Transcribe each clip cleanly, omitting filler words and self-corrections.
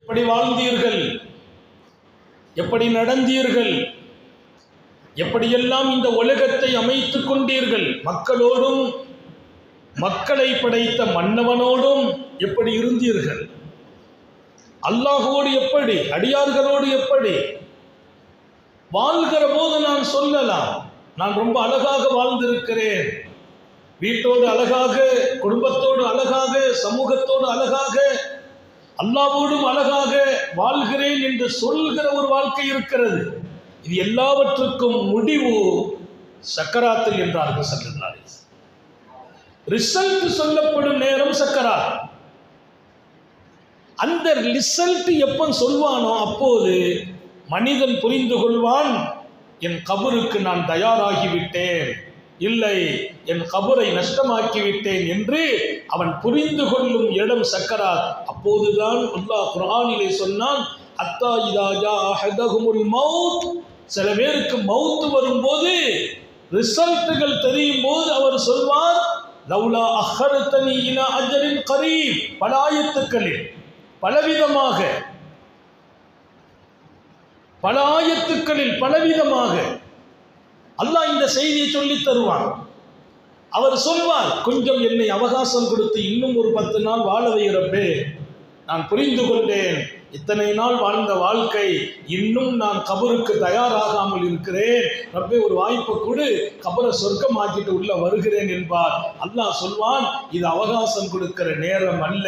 எப்படி வாழ்ந்தீர்கள், எப்படி நடந்தீர்கள், எப்படியெல்லாம் இந்த உலகத்தை அமைத்துக் கொண்டீர்கள், மக்களோடும் மக்களை படைத்த மன்னவனோடும் எப்படி இருந்தீர்கள், அல்லாஹோடு எப்படி, அடியார்களோடு எப்படி வாழ்கிற போது நான் சொல்லலாம், நான் ரொம்ப அழகாக வாழ்ந்திருக்கிறேன், வீட்டோடு அழகாக, குடும்பத்தோடு அழகாக, சமூகத்தோடு அழகாக, அல்லாஹ்வோடும் அழகாக வாழ்கிறேன் என்று சொல்கிற ஒரு வாழ்க்கை இருக்கிறது. இது எல்லாவற்றுக்கும் முடிவு சக்கராத்தில் என்றார்கள் ஸல்லல்லாஹு அலைஹி வஸல்லம். ரிசல்ட் சொல்லப்படும் நேரம் சக்கராத். அந்த ரிசல்ட் எப்ப சொல்வானோ அப்போது மனிதன் புரிந்து கொள்வான், என் கபருக்கு நான் தயாராகிவிட்டேன், இல்லை என் கபரை நஷ்டமாக்கிவிட்டேன் என்று அவன் புரிந்து கொள்ளும் இடம் சக்கராத். அப்போதுதான் அல்லாஹ் குர்ஆனிலே சொன்னான், அத்தா இதா ஜா அஹதஹுமுல் மௌத், சில பேருக்கு மௌத் வரும்போது ரிசல்ட்டுகள் தெரியும் போது அவர் சொல்வார், லவ்லா அஹ்ஹர்தனி இலா அஜலின் கரீப். பல ஆயத்துக்களில் பலவிதமாக, பல ஆயத்துக்களில் பலவிதமாக அல்லாஹ் இந்த செய்தியை சொல்லி தருவான். அவர் சொல்வார், கொஞ்சம் என்னை அவகாசம் கொடுத்து இன்னும் ஒரு 10 நாள் வாழ வைரப்பே, நான் புரிந்து கொண்டேன், இத்தனை நாள் வாழ்ந்த வாழ்க்கை, இன்னும் நான் கபருக்கு தயாராகாமல் இருக்கிறேன், ரப்பே ஒரு வாய்ப்பு கொடு, கபரை சொர்க்கமாக்கிட்டு உள்ள வருகிறேன் என்பார். அல்லாஹ் சொல்வான், இது அவகாசம் கொடுக்கிற நேரம் அல்ல,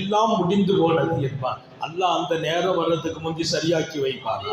எல்லாம் முடிந்து போனது என்பார். அல்லாஹ் அந்த நேரம் வர்றதுக்கு முந்தி சரியாக்கி வைப்பார்.